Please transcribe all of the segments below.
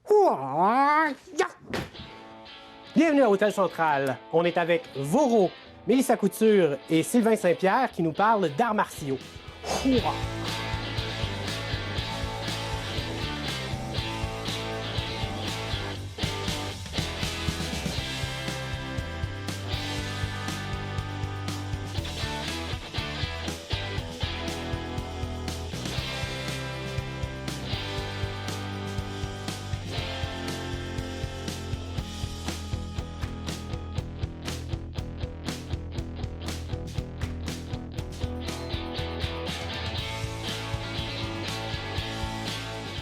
Ouah, ya! Bienvenue à Hôtel Central. On est avec Voro, Mélissa Couture et Sylvain Saint-Pierre qui nous parlent d'arts martiaux. Ouah!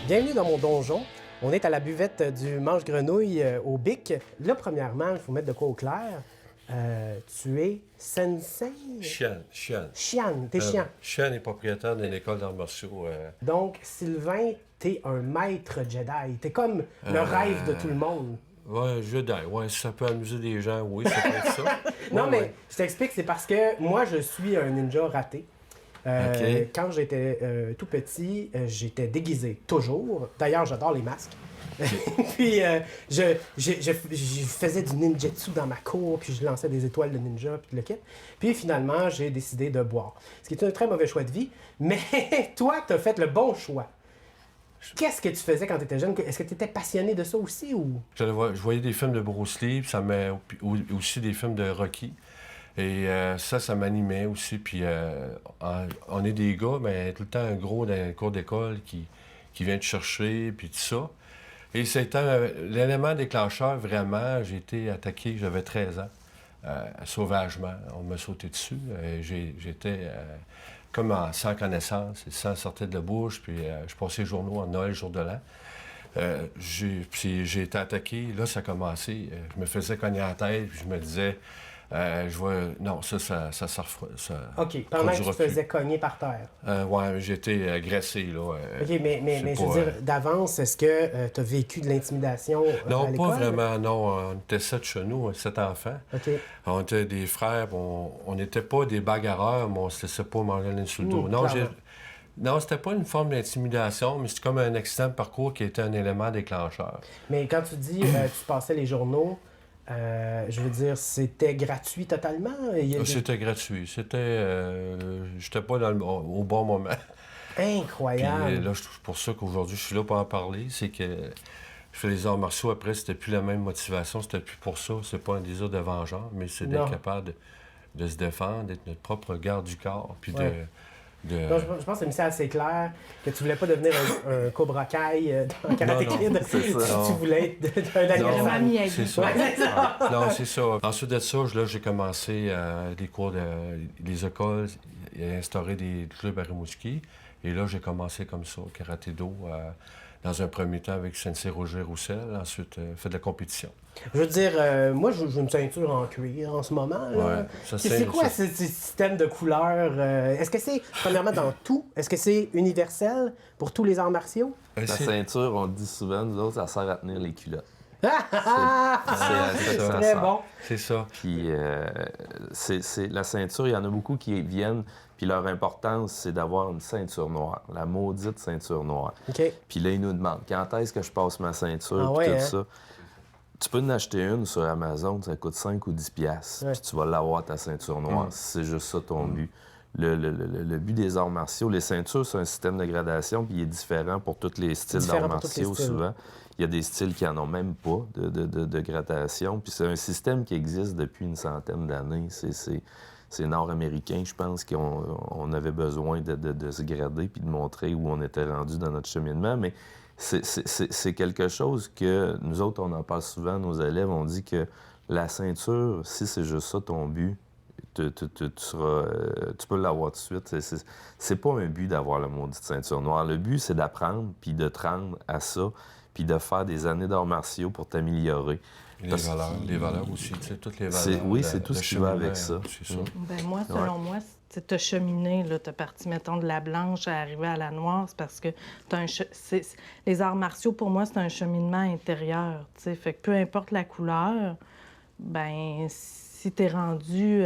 Bienvenue dans mon donjon. On est à la buvette du Mange-Grenouille au Bic. Là, premièrement, il faut mettre de quoi au clair. Tu es sensei? Chian. T'es chian. Chian est propriétaire d'une école d'arts martiaux. Donc, Sylvain, t'es un maître Jedi. T'es comme le rêve de tout le monde. Ouais, Jedi. Ouais, si ça peut amuser des gens, oui, ça peut être ça. Non, Ouais, mais ouais. je t'explique, c'est parce que moi, je suis un ninja raté. Ok. Quand j'étais tout petit, j'étais déguisé, toujours. D'ailleurs, j'adore les masques. Puis je faisais du ninjutsu dans ma cour, puis je lançais des étoiles de ninja, puis le kit. Puis finalement, j'ai décidé de boire. Ce qui est un très mauvais choix de vie. Mais toi, tu as fait le bon choix. Qu'est-ce que tu faisais quand tu étais jeune? Est-ce que tu étais passionné de ça aussi? Ou... Je voyais des films de Bruce Lee, puis ça m'a aussi des films de Rocky. Et ça m'animait aussi. Puis on est des gars, mais tout le temps un gros dans le cours d'école qui vient te chercher, puis tout ça. Et c'était l'élément déclencheur, vraiment. J'ai été attaqué, j'avais 13 ans, sauvagement. On m'a sauté dessus. J'étais comme sans connaissance. Le sang sortait de la bouche, puis je passais les journaux en Noël, jour de l'an. Puis j'ai été attaqué. Là, ça a commencé. Je me faisais cogner la tête, puis je me disais... non, ça OK, pendant que tu te faisais cogner par terre. Ouais, j'ai été agressé, là. OK, mais je veux dire, d'avance, est-ce que tu as vécu de l'intimidation à Non, l'école? pas vraiment, non. On était 7 chez nous, 7 enfants. OK. On était des frères, on n'était pas des bagarreurs, mais on se laissait pas manger l'un sur le dos. Clairement. Non, c'était pas une forme d'intimidation, mais c'était comme un accident de parcours qui était un élément déclencheur. Mais quand tu dis tu passais les journaux, je veux dire, c'était gratuit totalement? C'était gratuit. J'étais pas au bon moment. Puis Incroyable! là, c'est pour ça qu'aujourd'hui, je suis là pour en parler. C'est que je fais les arts martiaux. Après, c'était plus la même motivation. C'était plus pour ça. C'est pas un désir de vengeance, mais c'est Non. d'être capable de se défendre, d'être notre propre garde du corps. Puis Ouais. Non, je pense que c'est assez clair que tu voulais pas devenir un Cobra Kai dans Karate Non, Kid. c'est ça. Tu voulais être un Non, adversaire. Mamie a c'est dit. ça. Ouais, c'est ça. Non, c'est ça. Ensuite de ça, là, j'ai commencé des cours des écoles, instauré des clubs à Rimouski. Et là, j'ai commencé comme ça, karaté-do, dans un premier temps avec Sensei Roger Roussel. Ensuite, fait de la compétition. Je veux dire, moi, j'ai une ceinture en cuir en ce moment. Là. Ouais, ça, C'est quoi ce système de couleurs? Est-ce que c'est, premièrement, dans tout? Est-ce que c'est universel pour tous les arts martiaux? La ceinture, on le dit souvent, nous autres, ça sert à tenir les culottes. C'est ça très sert. bon. C'est ça. Puis la ceinture, il y en a beaucoup qui viennent, puis leur importance, c'est d'avoir une ceinture noire, la maudite ceinture noire. OK. Puis là, ils nous demandent, quand est-ce que je passe ma ceinture, Ah puis ouais, tout hein? ça. Tu peux en acheter une sur Amazon, ça coûte 5 ou 10 piastres, Ouais. puis tu vas l'avoir, ta ceinture noire, si c'est juste ça ton but. Le but des arts martiaux, les ceintures, c'est un système de gradation, puis il est différent pour tous les styles Différent d'arts pour tous les martiaux, styles. souvent. Il y a des styles qui n'en ont même pas de gradation, puis c'est un système qui existe depuis une centaine d'années. C'est nord-américain, je pense qu'on avait besoin de se grader puis de montrer où on était rendu dans notre cheminement, mais c'est quelque chose que nous autres, on en parle souvent, nos élèves, on dit que la ceinture, si c'est juste ça ton but, tu peux l'avoir tout de suite. C'est pas un but d'avoir la maudite ceinture noire. Le but, c'est d'apprendre, puis de te rendre à ça, puis de faire des années d'arts martiaux pour t'améliorer. Les valeurs aussi, tu sais, toutes les valeurs. Oui, c'est tout ce qui va avec ça. C'est ça. Ben moi, selon moi, tu as cheminé, tu as parti, mettons, de la blanche à arriver à la noire, c'est parce que les arts martiaux, pour moi, c'est un cheminement intérieur, tu sais. Fait que peu importe la couleur, ben si tu es rendu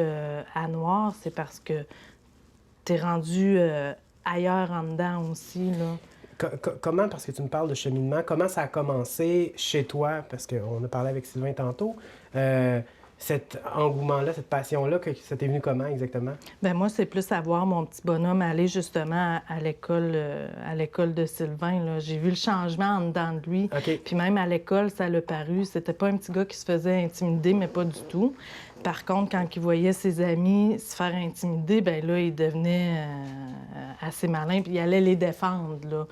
à noir, c'est parce que tu es rendu ailleurs en dedans aussi, là. comment, parce que tu me parles de cheminement, comment ça a commencé chez toi? Parce qu'on a parlé avec Sylvain tantôt. Cet engouement-là, cette passion-là, ça t'est venu comment exactement? Ben moi, c'est plus à voir mon petit bonhomme aller justement à l'école de Sylvain, là. J'ai vu le changement en dedans de lui. OK. Puis même à l'école, ça l'a paru. C'était pas un petit gars qui se faisait intimider, mais pas du tout. Par contre, quand il voyait ses amis se faire intimider, ben là, il devenait assez malin, puis il allait les défendre, là.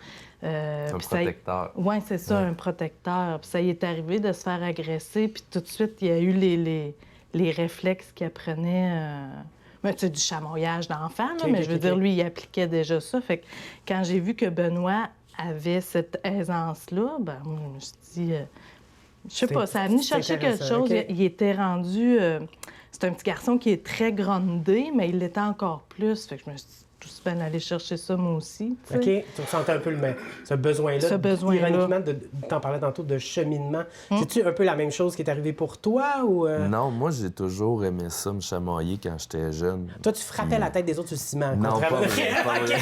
Un protecteur. Oui, c'est ça, un protecteur. Puis ça y est arrivé de se faire agresser, puis tout de suite, il y a eu les réflexes qu'il apprenait. Ben, tu sais, du chamoyage d'enfant, là, mais je veux dire, lui, il appliquait déjà ça. Fait que quand j'ai vu que Benoît avait cette aisance-là, ben moi, je me suis dit... je sais pas, ça a venu chercher quelque chose. OK. Il était rendu... c'est un petit garçon qui est très grandé, mais il l'était encore plus. Fait que je me suis dit, tout se bien aller chercher ça, moi aussi. Tu sais. OK. Tu ressentais un peu ce besoin-là. Ce besoin-là. Ironiquement, t'en parlais tantôt de cheminement. C'est-tu un peu la même chose qui est arrivée pour toi ou... Non, moi, j'ai toujours aimé ça, me chamailler quand j'étais jeune. Toi, tu frappais la tête des autres sur le ciment. Non, pas contrairement- vrai, pas vrai.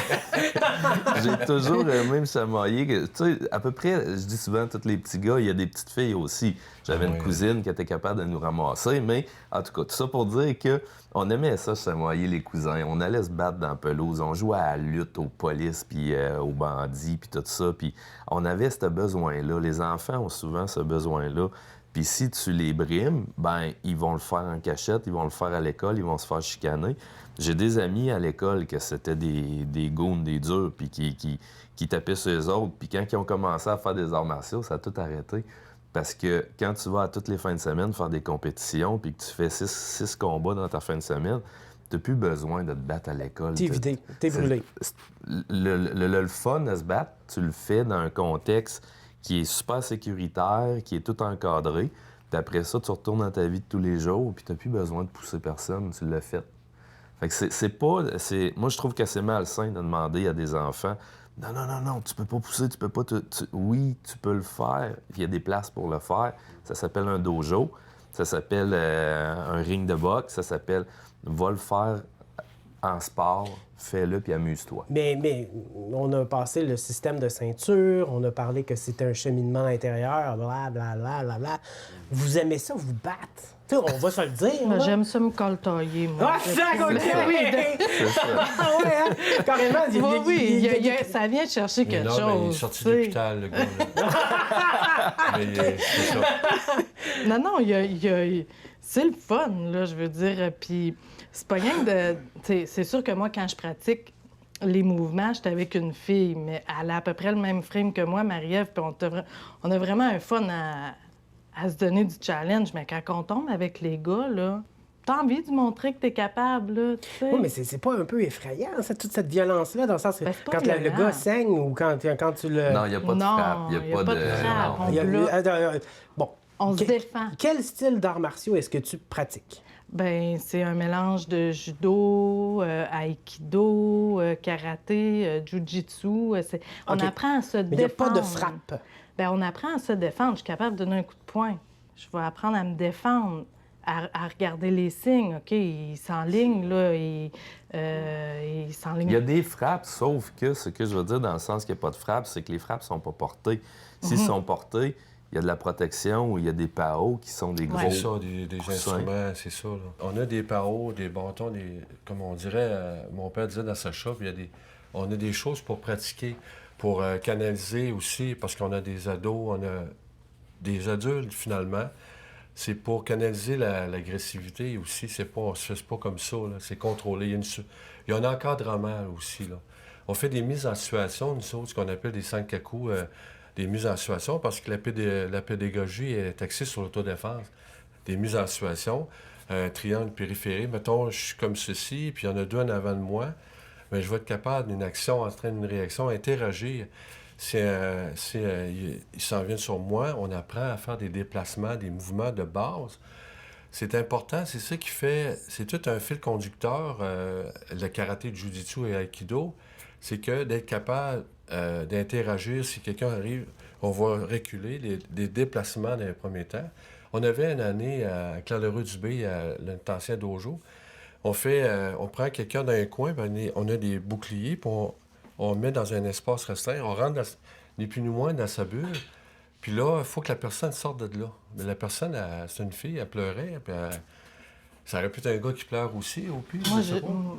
J'ai toujours aimé me chamailler. Tu sais, à peu près, je dis souvent, tous les petits gars, il y a des petites filles aussi. J'avais une cousine qui était capable de nous ramasser, mais en tout cas, tout ça pour dire que on aimait ça, chamailler les cousins. On allait se battre dans la pelouse, on jouait à la lutte, aux polices, puis aux bandits, puis tout ça. Puis on avait ce besoin-là. Les enfants ont souvent ce besoin-là. Puis si tu les brimes, ben ils vont le faire en cachette, ils vont le faire à l'école, ils vont se faire chicaner. J'ai des amis à l'école que c'était des goons, des durs, puis qui tapaient sur les autres. Puis quand ils ont commencé à faire des arts martiaux, ça a tout arrêté. Parce que quand tu vas à toutes les fins de semaine faire des compétitions, puis que tu fais 6 combats dans ta fin de semaine, t'as plus besoin de te battre à l'école. T'es vidé, t'es brûlé. Le fun de se battre, tu le fais dans un contexte qui est super sécuritaire, qui est tout encadré. Puis après ça, tu retournes dans ta vie de tous les jours, puis t'as plus besoin de pousser personne, tu l'as fait. Fait que c'est pas... Moi, je trouve que c'est malsain de demander à des enfants « Non, tu peux pas pousser, tu peux pas... Oui, tu peux le faire. Il y a des places pour le faire. Ça s'appelle un dojo, ça s'appelle un ring de boxe, ça s'appelle... Va le faire en sport, fais-le, puis amuse-toi. Mais on a passé le système de ceinture, on a parlé que c'était un cheminement intérieur, blablabla. Vous aimez ça, vous battre? Tu sais, on va se le dire. Ben, là. j'aime ça me coltailler, moi. Ah, ça, OK, oui! C'est ça. Ah ouais, hein? Carrément. Ça vient chercher quelque Non, mais il est chose. sorti tu de sais. l'hôpital, le gars. Là. Mais c'est ça. Non, c'est le fun, là, je veux dire. Puis c'est pas rien de... tu sais, c'est sûr que moi, quand je pratique les mouvements, j'étais avec une fille, mais elle a à peu près le même frame que moi, Marie-Ève, puis on a vraiment un fun à se donner du challenge. Mais quand on tombe avec les gars, là, t'as envie de montrer que t'es capable, là, tu sais. Oui, mais c'est pas un peu effrayant, toute cette violence-là, dans le sens que Ben, c'est pas quand le violent. gars saigne ou quand tu le... Non, il n'y a pas de Non, frappe. Il y a n'y a pas de frappe. non. On Il y a- bloque. Bon. On se défend. Quel style d'arts martiaux est-ce que tu pratiques? Ben, c'est un mélange de judo, aïkido, karaté, jujitsu. On OK. apprend à se Mais il n'y a pas défendre. de frappe. Ben, on apprend à se défendre. Je suis capable de donner un coup de poing. Je vais apprendre à me défendre, à regarder les signes. OK, il s'enligne, là, il s'enligne. Il y a des frappes, sauf que ce que je veux dire dans le sens qu'il n'y a pas de frappe, c'est que les frappes ne sont pas portées. S'ils sont portés, il y a de la protection ou il y a des PAO qui sont des gros... C'est ça, des instruments, c'est ça. Là. On a des paos, des bâtons, comme on dirait, mon père disait dans sa shop, on a des choses pour pratiquer, pour canaliser aussi, parce qu'on a des ados, on a des adultes finalement. C'est pour canaliser l'agressivité aussi. On se fait pas comme ça, là. C'est contrôlé. Il y a un encadrement aussi. Là. On fait des mises en situation, nous autres, ce qu'on appelle des sankaku, des mises en situation, parce que la pédagogie est axée sur l'autodéfense. Des mises en situation, triangle périphérique. Mettons, je suis comme ceci, puis il y en a deux en avant de moi. Mais je vais être capable d'une action, entraîner une réaction, interagir. Ils s'en viennent sur moi, on apprend à faire des déplacements, des mouvements de base. C'est important, c'est ça qui fait... C'est tout un fil conducteur, le karaté, le jujitsu et l'aïkido, c'est que d'être capable d'interagir. Si quelqu'un arrive, on va reculer, des déplacements dans les premiers temps. On avait une année à Claude-Leroux-Dubé, à notre ancien dojo. On prend quelqu'un dans un coin, ben, on a des boucliers, puis on le met dans un espace restreint, on rentre ni plus ni moins dans sa bulle. Puis là, il faut que la personne sorte de là. Mais la personne, c'est une fille, elle pleurait, puis ça aurait pu être un gars qui pleure aussi, au pire.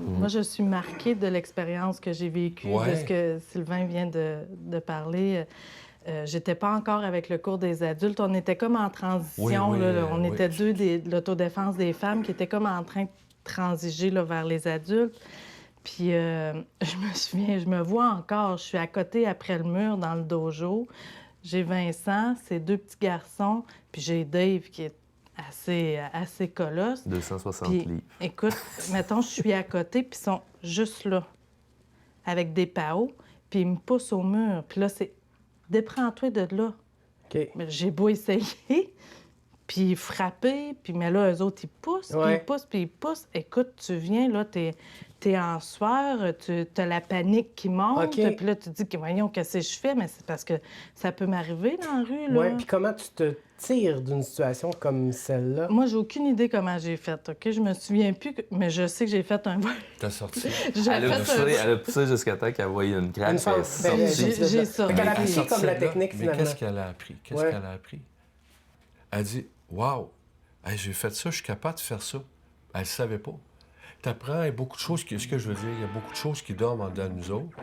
Moi, je suis marquée de l'expérience que j'ai vécue, de ce que Sylvain vient de parler. J'étais pas encore avec le cours des adultes. On était comme en transition. On était deux de l'autodéfense des femmes qui étaient comme en train de transiger là, vers les adultes. Puis je me souviens, je me vois encore. Je suis à côté, après le mur, dans le dojo. J'ai Vincent, ses 2 petits garçons, puis j'ai Dave qui est assez colosse. 260 puis, livres. Écoute, mettons, je suis à côté, puis ils sont juste là, avec des paos, puis ils me poussent au mur. Puis là, c'est « déprends-toi de là ». OK. Mais j'ai beau essayer, puis frapper, puis mais là, eux autres, ils poussent, puis ils poussent, puis ils poussent. Écoute, tu viens, là, t'es en sueur, t'as la panique qui monte, puis là, tu te dis, voyons, qu'est-ce que je fais? Mais c'est parce que ça peut m'arriver dans la rue, là. Oui, puis comment tu te tires d'une situation comme celle-là? Moi, j'ai aucune idée comment j'ai fait, OK? Je me souviens plus, mais je sais que j'ai fait un vol. T'as sorti. Elle a poussé jusqu'à temps qu'elle voyait une craque. J'ai sorti. Elle a appris comme la technique, Mais finalement. qu'est-ce qu'elle a appris? Qu'elle a appris? Elle dit, wow, j'ai fait ça, je suis capable de faire ça. Elle ne savait pas. Tu apprends beaucoup de choses, ce que je veux dire, il y a beaucoup de choses qui dorment en dedans de nous autres.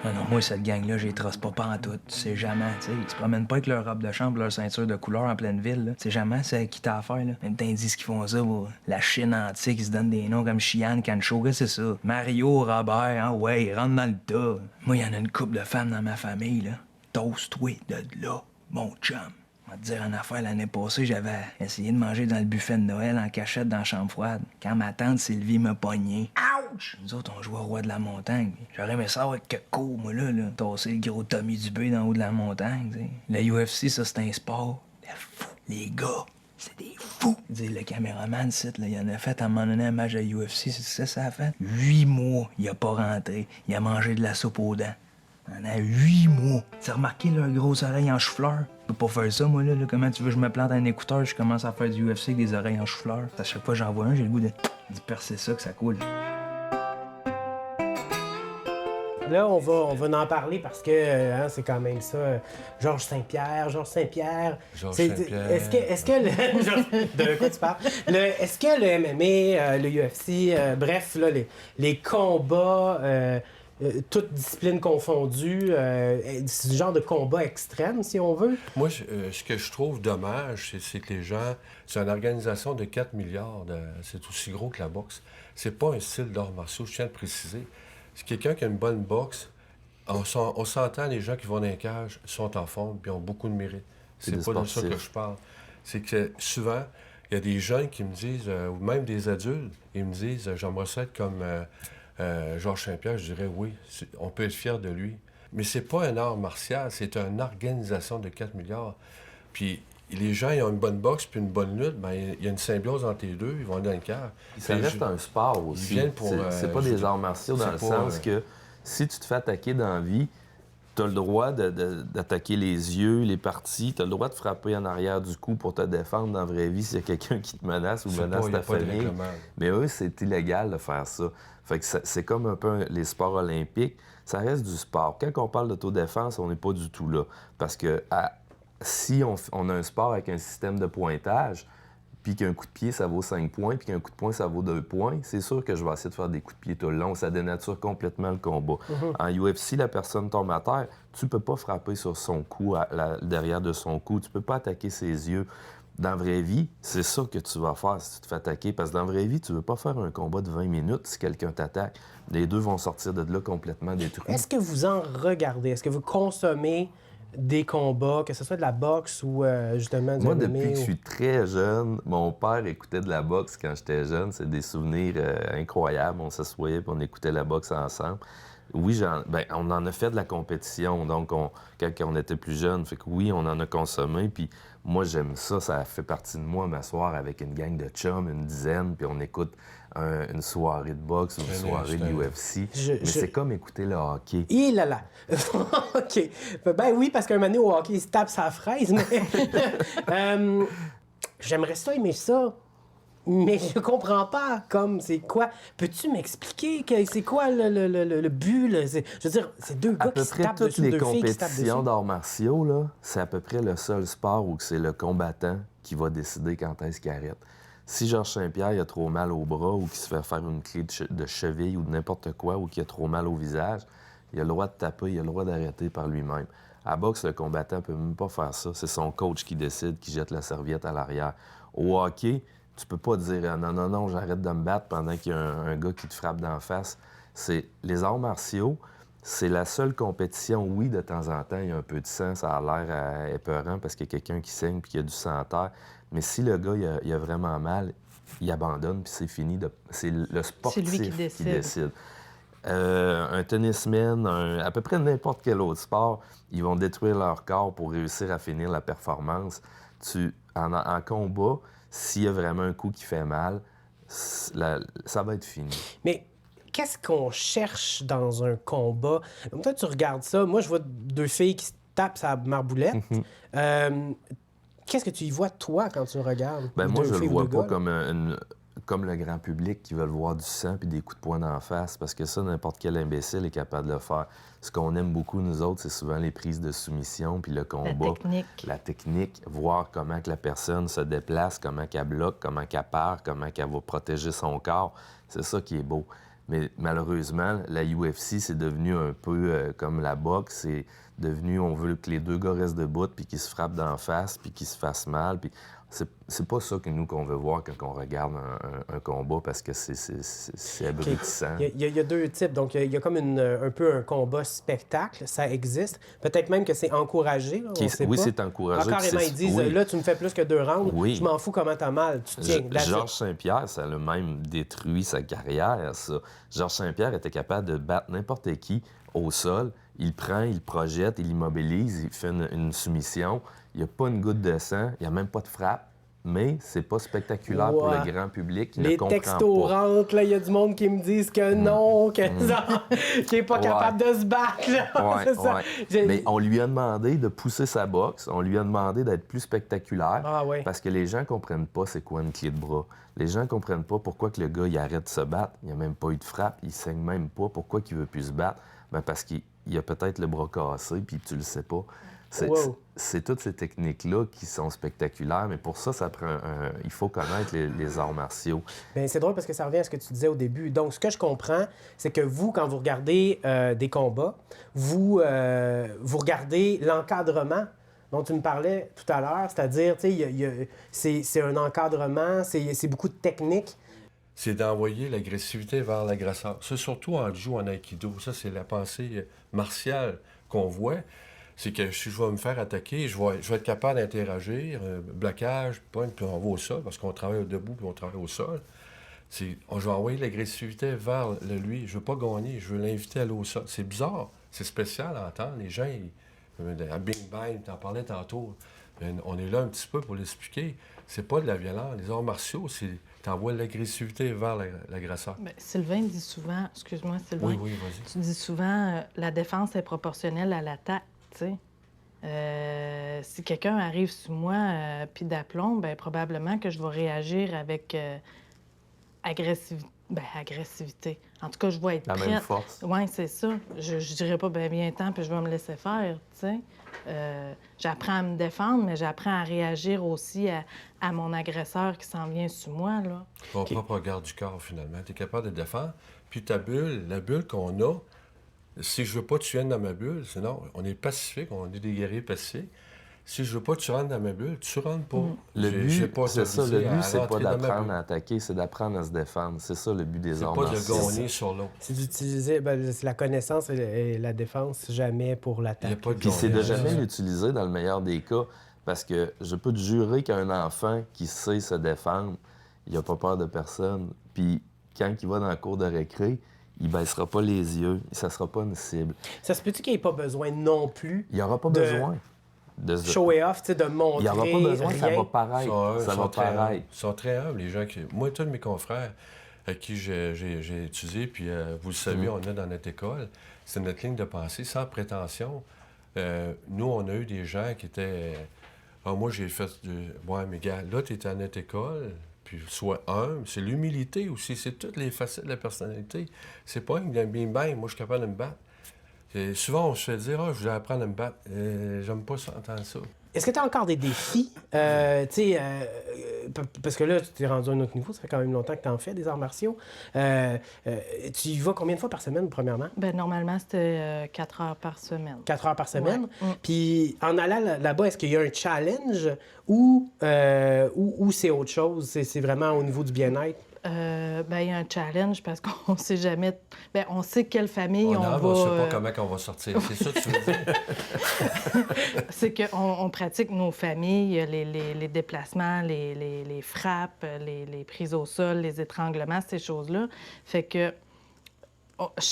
Non, moi, cette gang-là, je les trosse pas en tout. Tu sais jamais, tu sais. Ils se promènent pas avec leur robe de chambre, leur ceinture de couleur en pleine ville, là. Tu sais jamais c'est qui t'a affaire, là. Même temps, ils disent qu'ils font ça, pour la Chine antique, ils se donnent des noms comme Chian, Kancho, c'est ça. Mario, Robert, hein, ouais, ils rentrent dans le tas. Moi, il y en a une couple de femmes dans ma famille, là. Toast-toi de là, mon chum. On va te dire une affaire, l'année passée, j'avais essayé de manger dans le buffet de Noël en cachette dans la chambre froide. Quand ma tante Sylvie m'a pogné. Ouch! Nous autres, on jouait au roi de la montagne. J'aurais aimé ça avec que court, moi, là. Tasser le gros Tommy Dubé dans le haut de la montagne, tu sais. Le UFC, ça, c'est un sport de fou. Les gars, c'est des fous. Dire le caméraman, il en a fait à un moment donné un match de UFC, c'est ça a fait? 8 mois, il a pas rentré. Il a mangé de la soupe aux dents. On a 8 mois. T'as remarqué leur grosse oreille en chou-fleur? Je peux pas faire ça, moi, là. Comment tu veux que je me plante un écouteur, je commence à faire du UFC avec des oreilles en chou-fleur? À chaque fois que j'en vois un, j'ai le goût de percer ça, que ça coule. Là, on va en parler parce que c'est quand même ça. Georges Saint-Pierre. Est-ce que de quoi tu parles? Est-ce que le MMA, le UFC, bref, là, les combats, toutes disciplines confondues, c'est du genre de combat extrême, si on veut? Moi, ce que je trouve dommage, c'est que les gens... C'est une organisation de 4 milliards. C'est aussi gros que la boxe. C'est pas un style d'arts martiaux, je tiens à le préciser. C'est quelqu'un qui a une bonne boxe. On s'entend, les gens qui vont dans les cages sont en forme et ont beaucoup de mérite. C'est pas de ça que je parle. C'est que souvent, il y a des jeunes qui me disent, ou même des adultes, ils me disent « J'aimerais ça être comme Georges Saint-Pierre ». Je dirais « Oui, on peut être fier de lui ». Mais c'est pas un art martial, c'est une organisation de 4 milliards. Puis les gens, ils ont une bonne boxe puis une bonne lutte, bien, il y a une symbiose entre les deux, ils vont dans le cœur. Ça reste un sport aussi. C'est pas des arts martiaux dans le sens que si tu te fais attaquer dans la vie, tu as le droit d'attaquer les yeux, les parties, tu as le droit de frapper en arrière du cou pour te défendre dans la vraie vie s'il y a quelqu'un qui te menace ou menace ta famille. Mais eux, c'est illégal de faire ça. Fait que c'est comme un peu les sports olympiques. Ça reste du sport. Quand on parle d'autodéfense, on n'est pas du tout là. Parce que si on a un sport avec un système de pointage, puis qu'un coup de pied, ça vaut 5 points, puis qu'un coup de poing, ça vaut 2 points, c'est sûr que je vais essayer de faire des coups de pied tout le long. Ça dénature complètement le combat. En UFC, la personne tombe à terre, tu peux pas frapper sur son cou, derrière de son cou, tu peux pas attaquer ses yeux. Dans la vraie vie, c'est ça que tu vas faire si tu te fais attaquer. Parce que dans la vraie vie, tu veux pas faire un combat de 20 minutes si quelqu'un t'attaque. Les deux vont sortir de là complètement détruits. Est-ce que vous en regardez? Est-ce que vous consommez des combats, que ce soit de la boxe ou justement du Moi, MMA? depuis que je suis très jeune, mon père écoutait de la boxe quand j'étais jeune. C'est des souvenirs incroyables. On s'assoyait et on écoutait la boxe ensemble. Oui, on en a fait de la compétition, donc quand on était plus jeune. Fait que oui, on en a consommé, puis moi, j'aime ça. Ça fait partie de moi, m'asseoir avec une gang de chums, une dizaine, puis on écoute une soirée de boxe ou une soirée de UFC. Mais c'est comme écouter le hockey. Et là là. OK. Ben oui, parce qu'un moment donné, au hockey, il se tape sa fraise, mais... j'aimerais ça aimer ça, mais je comprends pas, comme, c'est quoi... Peux-tu m'expliquer c'est quoi le but, là? Je veux dire, c'est deux gars qui se tapent dessus, deux filles qui se tapent dessus. À peu près toutes les compétitions d'arts martiaux, là, c'est à peu près le seul sport où c'est le combattant qui va décider quand est-ce qu'il arrête. Si Georges Saint-Pierre il a trop mal au bras ou qu'il se fait faire une clé de cheville ou de n'importe quoi ou qu'il a trop mal au visage, il a le droit de taper, il a le droit d'arrêter par lui-même. À boxe, le combattant ne peut même pas faire ça. C'est son coach qui décide, qui jette la serviette à l'arrière. Au hockey, tu peux pas dire « Non, j'arrête de me battre pendant qu'il y a un gars qui te frappe d'en face ». Les arts martiaux, c'est la seule compétition, oui, de temps en temps, il y a un peu de sang, ça a l'air épeurant parce qu'il y a quelqu'un qui saigne puis qu'il y a du sang à terre. Mais si le gars, il a vraiment mal, il abandonne puis c'est fini. C'est le sportif qui décide. Un tennisman, à peu près n'importe quel autre sport, ils vont détruire leur corps pour réussir à finir la performance. En combat, s'il y a vraiment un coup qui fait mal, ça va être fini. Mais qu'est-ce qu'on cherche dans un combat? Comme toi, tu regardes ça. Moi, je vois deux filles qui se tapent sa marboulette. Qu'est-ce que tu y vois, toi, quand tu le regardes? Ben moi, je le vois pas comme le grand public qui veut voir du sang puis des coups de poing d'en face, parce que ça, n'importe quel imbécile est capable de le faire. Ce qu'on aime beaucoup, nous autres, c'est souvent les prises de soumission puis le combat. La technique, voir comment que la personne se déplace, comment qu'elle bloque, comment qu'elle part, comment qu'elle va protéger son corps. C'est ça qui est beau. Mais malheureusement, la UFC, c'est devenu un peu comme la boxe. C'est devenu, on veut que les deux gars restent debout puis qu'ils se frappent d'en face puis qu'ils se fassent mal. Puis c'est pas ça qu'on veut voir quand on regarde un combat, parce que c'est abrutissant. Il y a deux types. Donc, il y a comme un peu un combat spectacle. Ça existe. Peut-être même que c'est encouragé. Là, oui, c'est encouragé. Carrément, ils disent, là, tu me fais plus que 2 rounds. Oui. Je m'en fous comment t'as mal. Tu tiens. Georges Saint-Pierre, ça a même détruit sa carrière, ça. Georges Saint-Pierre était capable de battre n'importe qui au sol. Il prend, il projette, il immobilise, il fait une soumission. Il n'y a pas une goutte de sang, il n'y a même pas de frappe, mais c'est pas spectaculaire pour le grand public qui ne comprend pas. Les textos rentrent, il y a du monde qui me disent que non, qu'il n'est pas capable de se battre. Là. C'est ça. Mais on lui a demandé de pousser sa boxe, on lui a demandé d'être plus spectaculaire, parce que les gens ne comprennent pas c'est quoi une clé de bras. Les gens ne comprennent pas pourquoi que le gars il arrête de se battre, il n'y a même pas eu de frappe, il saigne même pas, pourquoi il ne veut plus se battre? Ben parce qu'il a peut-être le bras cassé, puis tu le sais pas. C'est toutes ces techniques-là qui sont spectaculaires, mais pour ça prend il faut connaître les arts martiaux. Bien, c'est drôle parce que ça revient à ce que tu disais au début. Donc, ce que je comprends, c'est que vous, quand vous regardez des combats, vous regardez l'encadrement dont tu me parlais tout à l'heure, c'est-à-dire, tu sais, c'est un encadrement, c'est beaucoup de techniques. C'est d'envoyer l'agressivité vers l'agresseur. C'est surtout en jiu, en aïkido. Ça, c'est la pensée martiale qu'on voit. C'est que si je vais me faire attaquer, je vais être capable d'interagir, blocage, puis on va au sol, parce qu'on travaille debout puis on travaille au sol. Je vais envoyer l'agressivité vers lui. Je veux pas gagner, je veux l'inviter à aller au sol. C'est bizarre, c'est spécial à entendre. Les gens, à Bing Bang, tu en parlais tantôt, on est là un petit peu pour l'expliquer. C'est pas de la violence. Les arts martiaux, c'est t'envoies l'agressivité vers l'agresseur. Bien, Sylvain dit souvent, excuse-moi Sylvain, oui, vas-y. Tu dis souvent la défense est proportionnelle à l'attaque. Si quelqu'un arrive sur moi puis d'aplomb, bien, probablement que je vais réagir avec agressivité. En tout cas, je vais être prête. La même force. Oui, c'est ça. Je dirais pas bien temps puis je vais me laisser faire, tu sais. J'apprends à me défendre, mais j'apprends à réagir aussi à mon agresseur qui s'en vient sur moi, là. Ton propre garde du corps, finalement. Tu es capable de défendre. Puis ta bulle, la bulle qu'on a, si je veux pas que tu viennes dans ma bulle, sinon, on est pacifique, on est des guerriers pacifiques. Si je veux pas que tu rentres dans ma bulle, tu rentres pas. Le but, c'est ça. Le but, c'est pas d'apprendre à attaquer, c'est d'apprendre à se défendre. C'est ça, le but des arts martiaux. C'est pas de gagner sur l'autre. C'est d'utiliser c'est la connaissance et la défense, jamais pour l'attaque. Puis c'est de jamais l'utiliser dans le meilleur des cas, parce que je peux te jurer qu'un enfant qui sait se défendre, il a pas peur de personne. Puis quand il va dans la cour de récré, il baissera pas les yeux, ça sera pas une cible. Ça se peut-tu qu'il n'y ait pas besoin non plus? Il n'y aura pas besoin. De show et off, de montrer. Il n'y aura pas besoin, rien. ça va paraître. Ça va paraître. Ils sont très humbles, les gens qui. Moi, tous mes confrères, avec qui j'ai étudié, puis vous le savez, on a dans notre école, c'est notre ligne de pensée, sans prétention. Nous, on a eu des gens qui étaient... moi, j'ai fait... Ouais, mais gars, là, tu étais à notre école, puis sois humble. C'est l'humilité aussi, c'est toutes les facettes de la personnalité. C'est pas un bing-bang, moi, je suis capable de me battre. Et souvent, on se fait dire, je voulais apprendre à me battre. J'aime pas ça, entendre ça. Est-ce que tu as encore des défis? Tu sais, parce que là, tu t'es rendu à un autre niveau, ça fait quand même longtemps que tu en fais des arts martiaux. Tu y vas combien de fois par semaine, premièrement? Ben normalement, c'était 4 heures par semaine. 4 heures par semaine. Ouais. Puis en allant là-bas, est-ce qu'il y a un challenge ou c'est autre chose? C'est vraiment au niveau du bien-être? Ben, il y a un challenge parce qu'on sait jamais... Ben, on sait quelle famille on va... On sait pas comment on va sortir. C'est ça que tu veux dire? C'est qu'on pratique nos familles, les déplacements, les frappes, les prises au sol, les étranglements, ces choses-là. Fait que je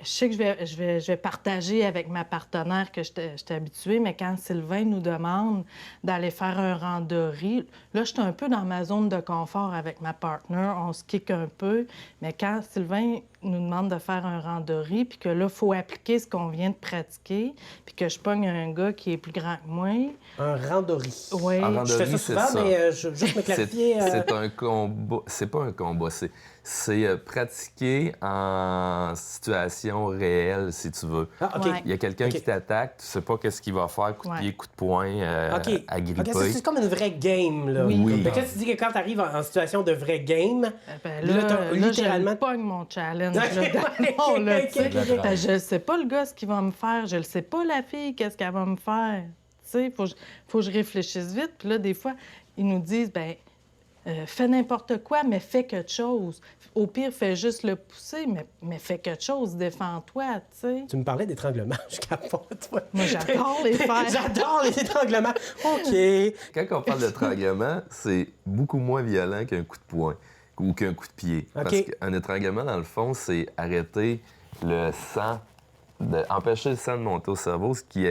sais que je vais partager avec ma partenaire que j'étais habituée, mais quand Sylvain nous demande d'aller faire un randonnée, là, je suis un peu dans ma zone de confort avec ma partenaire, on se kick un peu, mais quand Sylvain nous demande de faire un randonnée, puis que là, il faut appliquer ce qu'on vient de pratiquer, puis que je pogne un gars qui est plus grand que moi... Un randonnée. Oui. Je fais ça souvent, mais juste me clarifier... C'est un combat. C'est pas un combat, c'est pratiquer en situation réelle, si tu veux. Ah, OK. Ouais. Il y a quelqu'un qui t'attaque, tu sais pas qu'est-ce qu'il va faire, coup de pied, coup de poing, OK. agripper. OK, c'est comme une vraie game, là. Oui. Mais quand tu dis que quand tu arrives en situation de vraie game, Ben là, littéralement... je pogne mon challenge. Ok, Là, ok, là, ok, tu sais. ok, ok. Ben, je sais pas le gars ce qu'il va me faire. Je le sais pas la fille, qu'est-ce qu'elle va me faire. Tu sais, faut que je réfléchisse vite. Puis là, des fois, ils nous disent, ben fais n'importe quoi, mais fais quelque chose. Au pire, fais juste le pousser, mais fais quelque chose, défends-toi, tu sais. Tu me parlais d'étranglement, je capote. Moi, j'adore les faire. J'adore les étranglements. OK. Quand on parle d'étranglement, c'est beaucoup moins violent qu'un coup de poing ou qu'un coup de pied. OK. Parce qu'un étranglement, dans le fond, c'est arrêter le sang, empêcher le sang de monter au cerveau, ce qui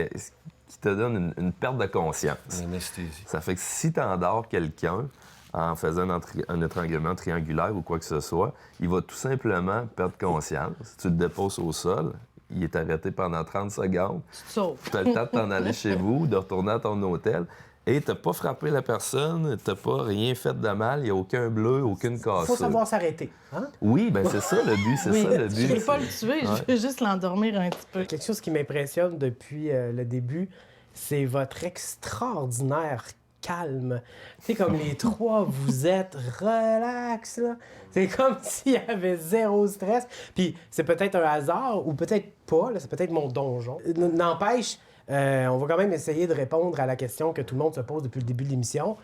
te donne une perte de conscience. L'anesthésie. Ça fait que si tu endors quelqu'un en faisant un étranglement triangulaire ou quoi que ce soit, il va tout simplement perdre conscience. Tu le déposes au sol, il est arrêté pendant 30 secondes. Tu te sauves. Tu as le temps de t'en aller chez vous, de retourner à ton hôtel. Et tu n'as pas frappé la personne, tu n'as pas rien fait de mal, il n'y a aucun bleu, aucune cassure. Il faut savoir s'arrêter. Hein? Oui, bien c'est ça le but, c'est Oui, ça le je but. ne veux pas le tuer, je veux juste l'endormir un petit peu. Quelque chose qui m'impressionne depuis le début, c'est votre extraordinaire calme. Tu sais, comme les trois, vous êtes relax, là. C'est comme s'il y avait zéro stress. Puis c'est peut-être un hasard, ou peut-être pas, là, c'est peut-être mon donjon. N'empêche, on va quand même essayer de répondre à la question que tout le monde se pose depuis le début de l'émission.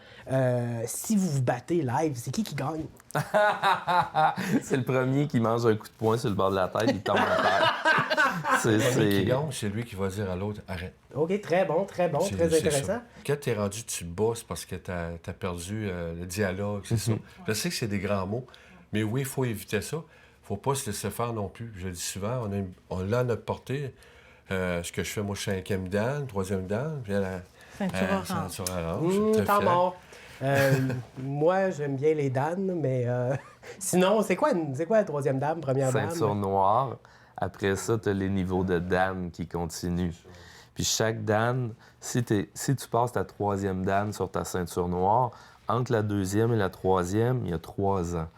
Si vous vous battez live, c'est qui gagne? C'est le premier qui mange un coup de poing sur le bord de la tête, il tombe à terre. Celui qui gagne, c'est lui qui va dire à l'autre, arrête. OK, très bon, très C'est intéressant. ça. Quand t'es rendu, tu bosses parce que t'as perdu le dialogue, c'est ça. Je sais que c'est des grands mots, mais oui, il faut éviter ça. Faut pas se laisser faire non plus. Je le dis souvent, on l'a à notre portée. Ce que je fais, moi, je suis 5e dan, 3e dan, puis la Ceinture orange. je suis très Temps fier. mort. Moi, j'aime bien les dames, mais sinon, c'est quoi la troisième dame, première Ceinture dame? noire. Après ça, tu as les niveaux de dan qui continuent. Puis chaque dan, si tu passes ta 3e dan sur ta ceinture noire, entre la 2e et la 3e, il y a 3 ans.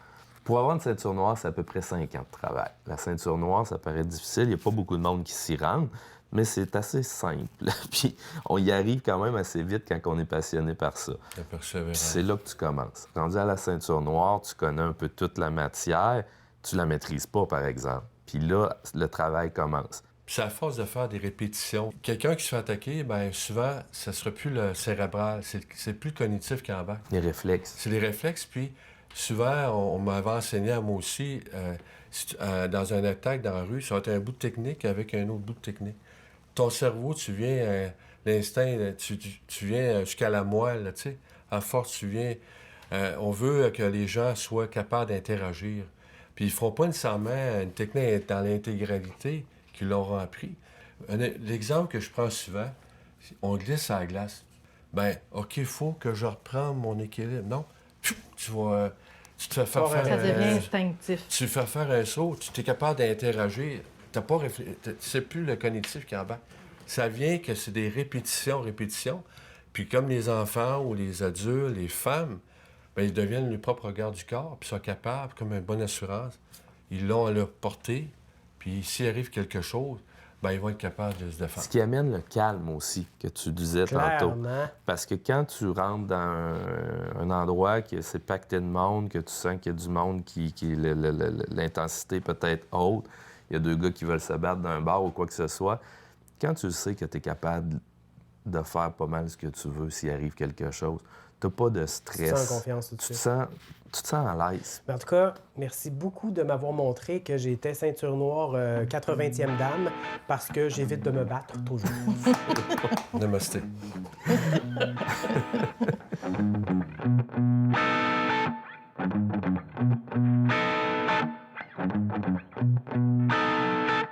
Pour avoir une ceinture noire, c'est à peu près 5 ans de travail. La ceinture noire, ça paraît difficile. Il n'y a pas beaucoup de monde qui s'y rend, mais c'est assez simple. Puis on y arrive quand même assez vite quand on est passionné par ça. La persévérance. Puis c'est là que tu commences. Rendu à la ceinture noire, tu connais un peu toute la matière. Tu la maîtrises pas, par exemple. Puis là, le travail commence. Puis c'est à force de faire des répétitions. Quelqu'un qui se fait attaquer, bien souvent, ça ne sera plus le cérébral, c'est plus le cognitif qui embarque. Les réflexes. C'est les réflexes, puis souvent, on m'avait enseigné à moi aussi, dans un attaque dans la rue, ça va être un bout de technique avec un autre bout de technique. Ton cerveau, tu viens, l'instinct, tu viens jusqu'à la moelle, tu sais. À force, tu viens... on veut que les gens soient capables d'interagir. Puis ils ne feront pas nécessairement une technique dans l'intégralité qu'ils l'auront appris. L'exemple que je prends souvent, on glisse à la glace. Ben, OK, il faut que je reprenne mon équilibre. Non, tu Tu te fais faire Ça Ça devient un... instinctif. Tu fais faire un saut, tu es capable d'interagir. T'as pas c'est plus le cognitif qui embarque. Ça vient que c'est des répétitions. Puis comme les enfants ou les adultes, les femmes, bien, ils deviennent le propre garde du corps, puis sont capables, comme une bonne assurance, ils l'ont à leur portée, puis s'il arrive quelque chose, bien, ils vont être capables de se défendre. Ce qui amène le calme aussi, que tu disais tantôt. Clairement. Parce que quand tu rentres dans un endroit que c'est pacté de monde, que tu sens qu'il y a du monde qui l'intensité peut être haute, il y a 2 gars qui veulent se battre dans un bar ou quoi que ce soit, quand tu sais que tu es capable de faire pas mal ce que tu veux s'il arrive quelque chose, tu n'as pas de stress. Tu te sens en confiance tout de tu suite. te sens à l'aise. Mais en tout cas, merci beaucoup de m'avoir montré que j'étais ceinture noire 80e dame parce que j'évite de me battre toujours. Namasté.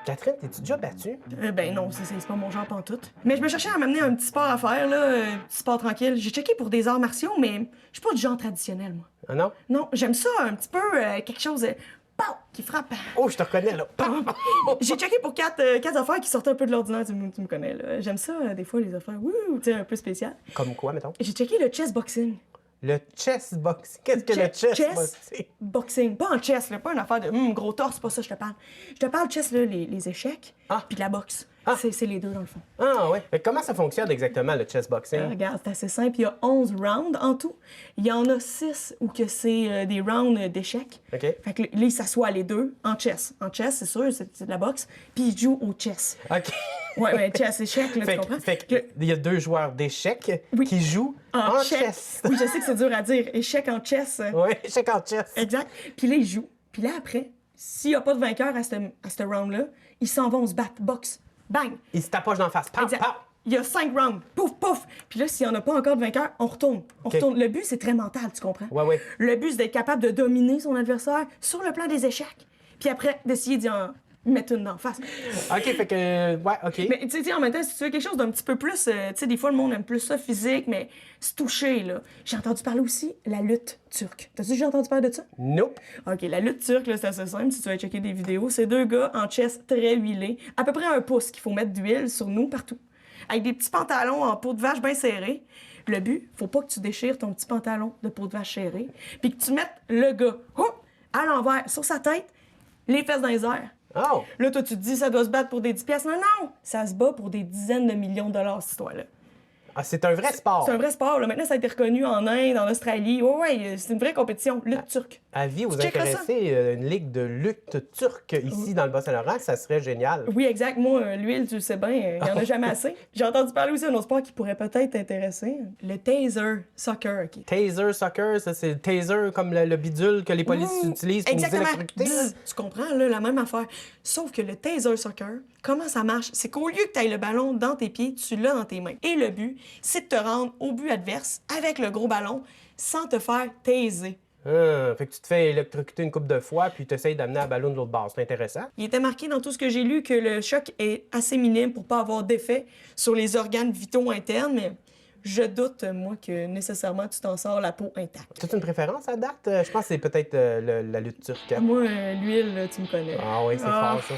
Catherine, t'es-tu déjà battue? Ben non, c'est pas mon genre pantoute. Mais je me cherchais à m'amener un petit sport à faire, là, un petit sport tranquille. J'ai checké pour des arts martiaux, mais je suis pas du genre traditionnel, moi. Ah non? Non, j'aime ça un petit peu, quelque chose pow, qui frappe. Oh, je te reconnais, là. J'ai checké pour quatre affaires qui sortaient un peu de l'ordinaire, tu me connais, là. J'aime ça, des fois, les affaires, wouh, tu sais, un peu spéciales. Comme quoi, mettons? J'ai checké le chess boxing. Le chess boxing. Qu'est-ce que le chess boxing? Boxing. Pas en chess, là, pas une affaire de gros torse, c'est pas ça que je te parle. Je te parle chess, là, les échecs, puis de la boxe. Ah. C'est les deux, dans le fond. Ah, ouais. Mais comment ça fonctionne exactement, le chess boxing? Regarde, c'est assez simple. Il y a 11 rounds en tout. Il y en a 6 où que c'est des rounds d'échecs. OK. Fait que là, ils s'assoient les deux en chess. En chess, c'est sûr, c'est de la boxe. Puis ils jouent au chess. OK. Ouais, chess, échec, là, Fait, tu comprends? fait que il y a 2 joueurs d'échecs Oui. qui jouent en chess. Oui, je sais que c'est dur à dire. Échec en chess. Oui, échec en chess. Exact. Puis là, ils jouent. Puis là, après, s'il n'y a pas de vainqueur à ce round-là, ils s'en vont se battre. Boxe. Bang! Il se tapoche d'en face. Pam, Exact. pam. Il y a 5 rounds. Pouf, pouf! Puis là, s'il n'y en a pas encore de vainqueur, on retourne. On retourne. Le but, c'est très mental, tu comprends? Ouais, ouais. Le but, c'est d'être capable de dominer son adversaire sur le plan des échecs. Puis après, d'essayer d'y en mettre une d'en face. OK, fait que... Ouais, OK. Mais tu sais, en même temps, si tu veux quelque chose d'un petit peu plus... tu sais, des fois, le monde aime plus ça physique, mais se toucher, là. J'ai entendu parler aussi de la lutte turque. T'as-tu déjà entendu parler de ça? Nope. OK, la lutte turque, là, c'est assez simple. Si tu vas checker des vidéos, c'est 2 gars en chess très huilés, à peu près 1 pouce, qu'il faut mettre d'huile sur nous partout. Avec des petits pantalons en peau de vache bien serrés. Le but, faut pas que tu déchires ton petit pantalon de peau de vache serré, puis que tu mettes le gars à l'envers, sur sa tête, les fesses dans les airs. Oh! Là, toi, tu te dis, ça doit se battre pour des 10 piastres. Non, non! Ça se bat pour des dizaines de millions de dollars, cette histoire-là. Ah, c'est un vrai sport. C'est un vrai sport, là. Maintenant, ça a été reconnu en Inde, en Australie. Ouais, c'est une vraie compétition. Lutte turque. Avis, vous checkeras intéressez une ligue de lutte turque ici dans le Bas-Saint-Laurent, ça serait génial. Oui, exact. Moi, l'huile, tu le sais bien, il n'y en a jamais assez. J'ai entendu parler aussi d'un autre sport qui pourrait peut-être t'intéresser. Le taser soccer, OK. Taser soccer, ça c'est le taser comme le bidule que les polices utilisent pour nous Exactement. électrocuter. Bzz, tu comprends, là, la même affaire. Sauf que le taser soccer, comment ça marche? C'est qu'au lieu que tu ailles le ballon dans tes pieds, tu l'as dans tes mains. Et le but, c'est de te rendre au but adverse avec le gros ballon sans te faire taser. Fait que tu te fais électrocuter une couple de fois puis tu essayes d'amener la ballon de l'autre bord. C'est intéressant. Il était marqué dans tout ce que j'ai lu que le choc est assez minime pour pas avoir d'effet sur les organes vitaux internes, mais je doute, moi, que nécessairement tu t'en sors la peau intacte. Tu as une préférence à date? Je pense que c'est peut-être la lutte turque. Moi, l'huile, là, tu me connais. Ah oui, c'est Ah. fort ça.